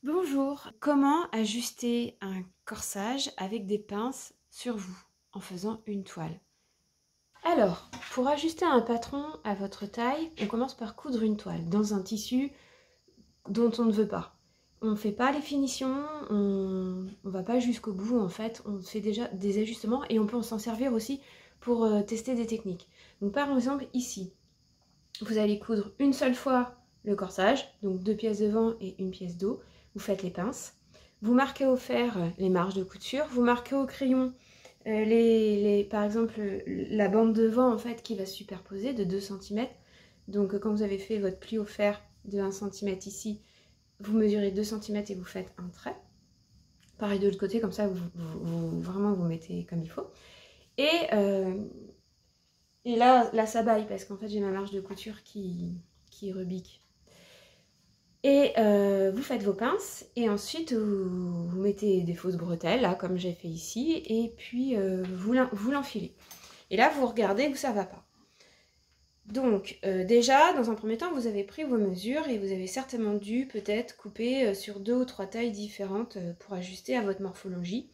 Bonjour, comment ajuster un corsage avec des pinces sur vous en faisant une toile? Alors, pour ajuster un patron à votre taille, on commence par coudre une toile dans un tissu dont on ne veut pas. On ne fait pas les finitions, on ne va pas jusqu'au bout en fait, on fait déjà des ajustements et on peut s'en servir aussi pour tester des techniques. Donc par exemple ici, vous allez coudre une seule fois le corsage, donc 2 pièces devant et une pièce dos. Vous faites les pinces. Vous marquez au fer les marges de couture. Vous marquez au crayon par exemple la bande devant en fait qui va se superposer de 2 cm. Donc quand vous avez fait votre pli au fer de 1 cm ici, vous mesurez 2 cm et vous faites un trait. Pareil de l'autre côté, comme ça vraiment vous mettez comme il faut. Et là ça baille parce qu'en fait j'ai ma marge de couture qui rebique. Et vous faites vos pinces et ensuite vous mettez des fausses bretelles, là, comme j'ai fait ici, et puis vous l'enfilez. Et là, vous regardez où ça va pas. Donc, déjà, dans un premier temps, vous avez pris vos mesures et vous avez certainement dû peut-être couper sur 2 ou 3 tailles différentes pour ajuster à votre morphologie.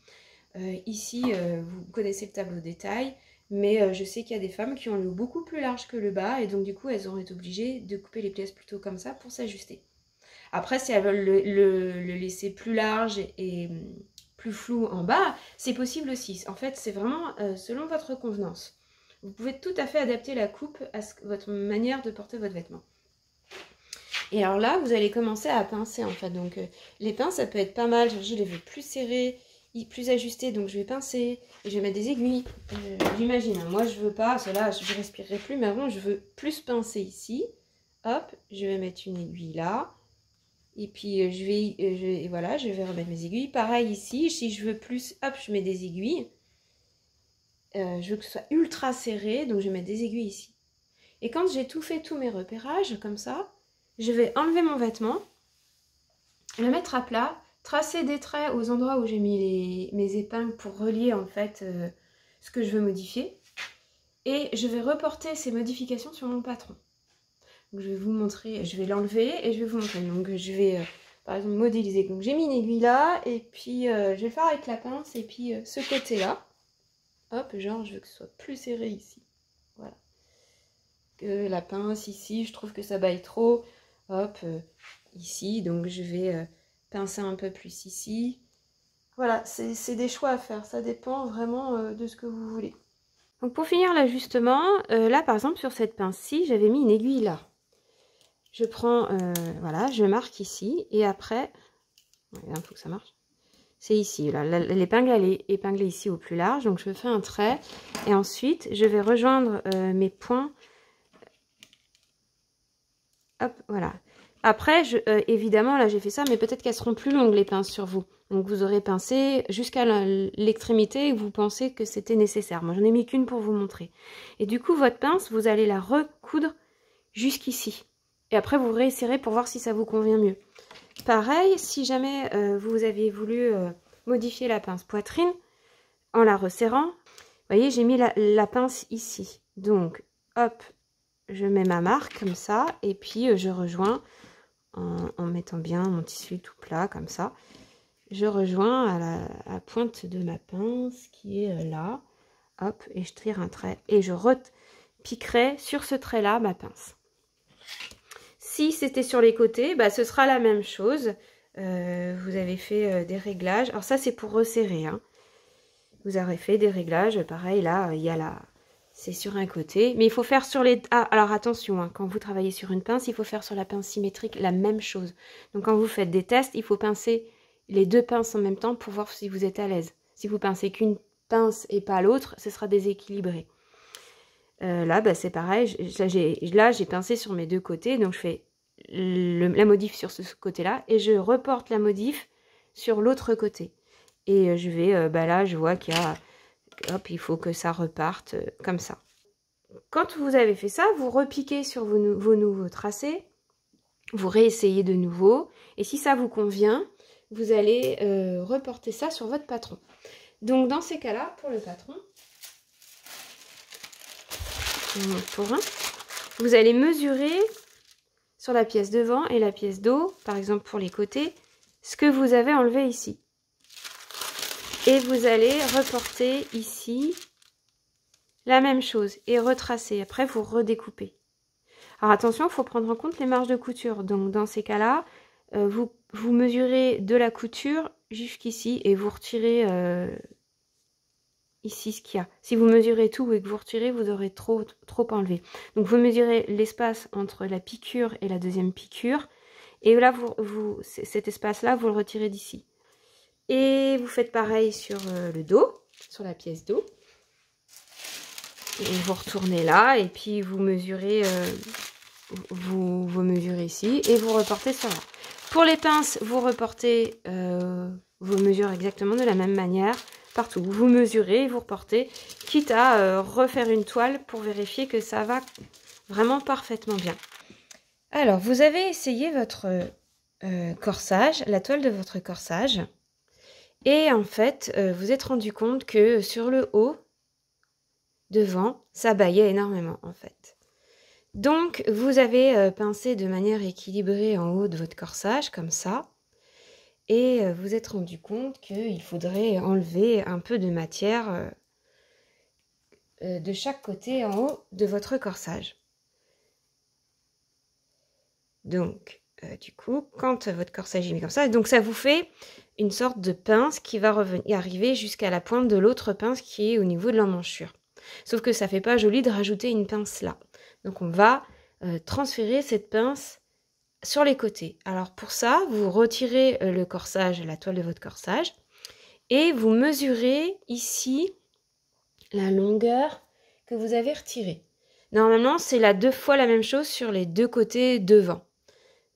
Ici, vous connaissez le tableau des tailles, mais je sais qu'il y a des femmes qui ont le haut beaucoup plus large que le bas, et donc du coup, elles auraient été obligées de couper les pièces plutôt comme ça pour s'ajuster. Après, si elles veulent le laisser plus large et plus flou en bas, c'est possible aussi. En fait, c'est vraiment selon votre convenance. Vous pouvez tout à fait adapter la coupe à votre manière de porter votre vêtement. Et alors là, vous allez commencer à pincer en fait. Donc les pinces, ça peut être pas mal. Je les veux plus serrées, plus ajustées. Donc je vais pincer et je vais mettre des aiguilles. J'imagine, hein. Moi je veux pas, cela je ne respirerai plus, mais avant je veux plus pincer ici. Hop, je vais mettre une aiguille là. Et puis voilà, je vais remettre mes aiguilles. Pareil ici, si je veux plus, hop, je mets des aiguilles. Je veux que ce soit ultra serré, donc je vais mettre des aiguilles ici. Et quand j'ai tout fait, tous mes repérages, comme ça, je vais enlever mon vêtement, le mettre à plat, tracer des traits aux endroits où j'ai mis mes épingles pour relier en fait ce que je veux modifier. Et je vais reporter ces modifications sur mon patron. Donc je vais vous montrer, je vais l'enlever et je vais vous montrer. Donc je vais par exemple modéliser. Donc j'ai mis une aiguille là et puis je vais le faire avec la pince et puis ce côté là. Hop, genre je veux que ce soit plus serré ici. Voilà. Que la pince ici, je trouve que ça baille trop. Hop, ici, donc je vais pincer un peu plus ici. Voilà, c'est des choix à faire, ça dépend vraiment de ce que vous voulez. Donc pour finir l'ajustement, là par exemple sur cette pince-ci, j'avais mis une aiguille là. Je prends, voilà, je marque ici et après, il faut que ça marche. C'est ici, là, l'épingle elle est épinglée ici au plus large, donc je fais un trait et ensuite je vais rejoindre mes points. Hop, voilà. Après, évidemment, là j'ai fait ça, mais peut-être qu'elles seront plus longues les pinces sur vous. Donc vous aurez pincé jusqu'à l'extrémité et vous pensez que c'était nécessaire. Moi, j'en ai mis qu'une pour vous montrer. Et du coup, votre pince, vous allez la recoudre jusqu'ici. Et après, vous réessayerez pour voir si ça vous convient mieux. Pareil, si jamais vous aviez voulu modifier la pince poitrine en la resserrant, vous voyez, j'ai mis la pince ici. Donc, hop, je mets ma marque comme ça et puis je rejoins en mettant bien mon tissu tout plat comme ça. Je rejoins à la pointe de ma pince qui est là. Hop, et je tire un trait et je repiquerai sur ce trait-là ma pince. Si c'était sur les côtés, bah, ce sera la même chose. Vous avez fait des réglages. Alors ça, c'est pour resserrer. Hein. Vous aurez fait des réglages. Pareil, là, il y a la... C'est sur un côté. Mais il faut faire sur les... Ah, alors attention, hein, quand vous travaillez sur une pince, il faut faire sur la pince symétrique la même chose. Donc quand vous faites des tests, il faut pincer les 2 pinces en même temps pour voir si vous êtes à l'aise. Si vous pincez qu'une pince et pas l'autre, ce sera déséquilibré. Là, bah, c'est pareil. Là, j'ai pincé sur mes 2 côtés. Donc je fais la modif sur ce côté-là et je reporte la modif sur l'autre côté. Et je vais... bah là, je vois qu'il y a... Hop, il faut que ça reparte comme ça. Quand vous avez fait ça, vous repiquez sur vos nouveaux tracés, vous réessayez de nouveau, et si ça vous convient, vous allez reporter ça sur votre patron. Donc dans ces cas-là, pour le patron, vous allez mesurer sur la pièce devant et la pièce dos, par exemple pour les côtés, ce que vous avez enlevé ici. Et vous allez reporter ici la même chose et retracer. Après, vous redécoupez. Alors attention, il faut prendre en compte les marges de couture. Donc dans ces cas-là, vous mesurez de la couture jusqu'ici et vous retirez ici ce qu'il y a. Si vous mesurez tout et que vous retirez, vous aurez trop enlevé. Donc vous mesurez l'espace entre la piqûre et la deuxième piqûre. Et là, cet espace-là, vous le retirez d'ici. Et vous faites pareil sur le dos, sur la pièce dos. Et vous retournez là et puis vous mesurez, vous mesurez ici et vous reportez sur là. Pour les pinces, vous reportez vos mesures exactement de la même manière partout. Vous mesurez et vous reportez, quitte à refaire une toile pour vérifier que ça va vraiment parfaitement bien. Alors, vous avez essayé votre corsage, la toile de votre corsage. Et en fait, vous êtes rendu compte que sur le haut, devant, ça bâillait énormément en fait. Donc, vous avez pincé de manière équilibrée en haut de votre corsage, comme ça. Et vous êtes rendu compte qu'il faudrait enlever un peu de matière de chaque côté en haut de votre corsage. Donc, du coup, quand votre corsage est mis comme ça, donc ça vous fait une sorte de pince qui va arriver jusqu'à la pointe de l'autre pince qui est au niveau de l'emmanchure. Sauf que ça fait pas joli de rajouter une pince là. Donc on va transférer cette pince sur les côtés. Alors pour ça, vous retirez le corsage, la toile de votre corsage, et vous mesurez ici la longueur que vous avez retirée. Normalement, c'est 2 fois la même chose sur les 2 côtés devant.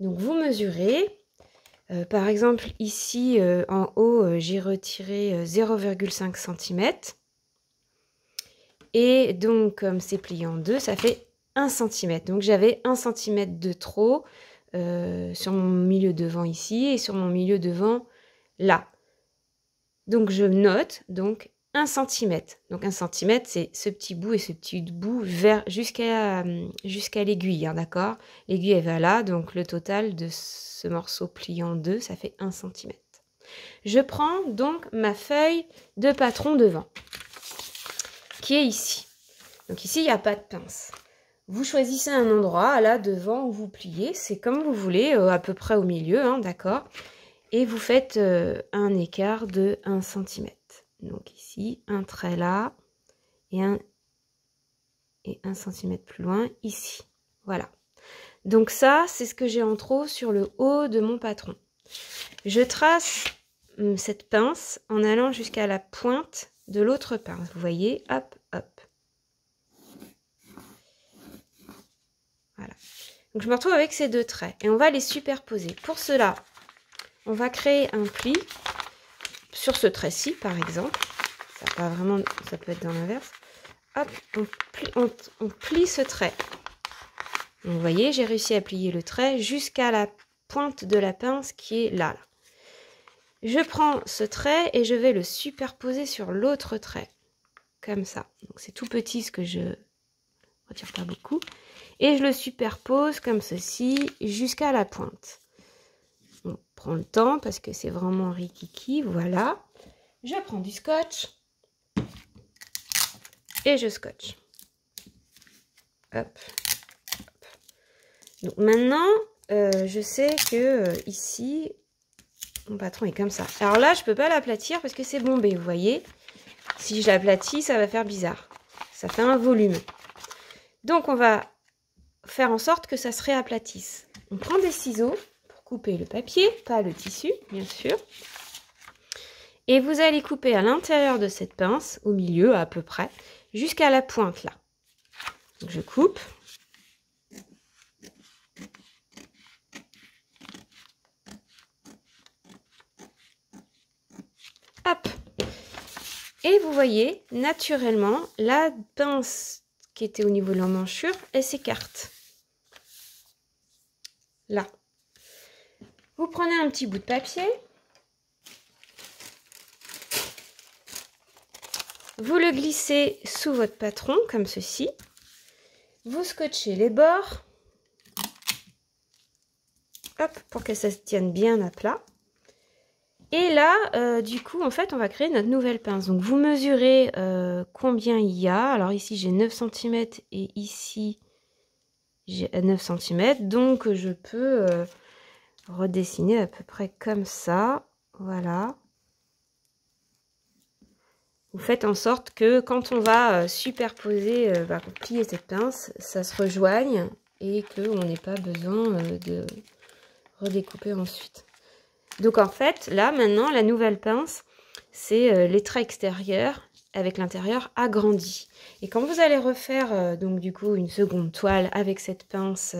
Donc vous mesurez. Par exemple, ici, en haut, j'ai retiré 0,5 cm. Et donc, comme c'est plié en 2, ça fait 1 cm. Donc, j'avais 1 cm de trop sur mon milieu devant ici et sur mon milieu devant là. Donc, je note donc 1 cm. Donc, 1 cm, c'est ce petit bout et ce petit bout jusqu'à l'aiguille, hein, d'accord? L'aiguille, elle va là, donc le total de ce morceau plié en 2, ça fait 1 cm. Je prends donc ma feuille de patron devant, qui est ici. Donc ici, il n'y a pas de pince. Vous choisissez un endroit, là, devant, où vous pliez. C'est comme vous voulez, à peu près au milieu, hein, d'accord? Et vous faites un écart de 1 cm. Donc ici, un trait là, et 1 cm plus loin, ici. Voilà. Donc ça, c'est ce que j'ai en trop sur le haut de mon patron. Je trace cette pince en allant jusqu'à la pointe de l'autre pince. Vous voyez, hop, hop. Voilà. Donc je me retrouve avec ces 2 traits et on va les superposer. Pour cela, on va créer un pli sur ce trait-ci, par exemple. Ça peut être dans l'inverse. Hop, on plie ce trait. Donc, vous voyez, j'ai réussi à plier le trait jusqu'à la pointe de la pince qui est là. Je prends ce trait et je vais le superposer sur l'autre trait. Comme ça. Donc c'est tout petit ce que je retire pas beaucoup. Et je le superpose comme ceci jusqu'à la pointe. On prend le temps parce que c'est vraiment rikiki. Voilà. Je prends du scotch. Et je scotche. Hop. Donc maintenant, je sais que ici, mon patron est comme ça. Alors là, je ne peux pas l'aplatir parce que c'est bombé, vous voyez. Si je l'aplatis, ça va faire bizarre. Ça fait un volume. Donc on va faire en sorte que ça se réaplatisse. On prend des ciseaux pour couper le papier, pas le tissu, bien sûr. Et vous allez couper à l'intérieur de cette pince, au milieu à peu près, jusqu'à la pointe là. Donc je coupe. Hop. Et vous voyez, naturellement, la pince qui était au niveau de l'emmanchure, elle s'écarte. Là. Vous prenez un petit bout de papier. Vous le glissez sous votre patron, comme ceci. Vous scotchez les bords. Hop, pour que ça se tienne bien à plat. Et là, du coup, en fait, on va créer notre nouvelle pince. Donc, vous mesurez combien il y a. Alors, ici, j'ai 9 cm et ici, j'ai 9 cm. Donc, je peux redessiner à peu près comme ça. Voilà. Vous faites en sorte que quand on va superposer, plier cette pince, ça se rejoigne et qu'on n'ait pas besoin de redécouper ensuite. Donc en fait, là maintenant, la nouvelle pince, c'est les traits extérieurs avec l'intérieur agrandi. Et quand vous allez refaire donc du coup une seconde toile avec cette pince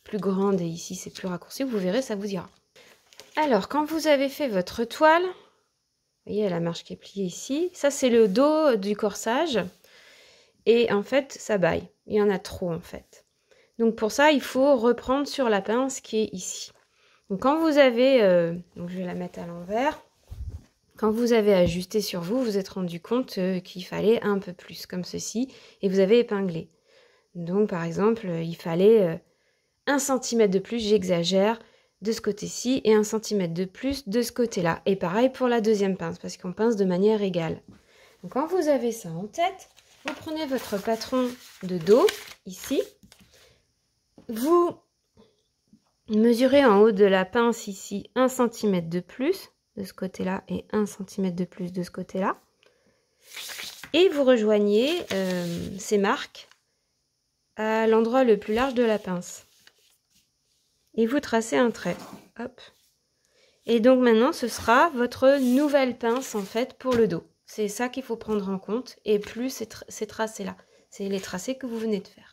plus grande et ici c'est plus raccourci, vous verrez, ça vous ira. Alors quand vous avez fait votre toile, vous voyez la marge qui est pliée ici, ça c'est le dos du corsage et en fait ça baille, il y en a trop en fait. Donc pour ça, il faut reprendre sur la pince qui est ici. Donc quand vous avez, donc je vais la mettre à l'envers, quand vous avez ajusté sur vous, vous êtes rendu compte qu'il fallait un peu plus, comme ceci, et vous avez épinglé. Donc par exemple, il fallait 1 cm de plus, j'exagère, de ce côté-ci, et 1 cm de plus de ce côté-là. Et pareil pour la deuxième pince, parce qu'on pince de manière égale. Donc quand vous avez ça en tête, vous prenez votre patron de dos, ici, vous mesurez en haut de la pince ici 1 cm de plus de ce côté-là et 1 cm de plus de ce côté-là. Et vous rejoignez ces marques à l'endroit le plus large de la pince. Et vous tracez un trait. Hop. Et donc maintenant, ce sera votre nouvelle pince en fait pour le dos. C'est ça qu'il faut prendre en compte et plus ces tracés-là. C'est les tracés que vous venez de faire.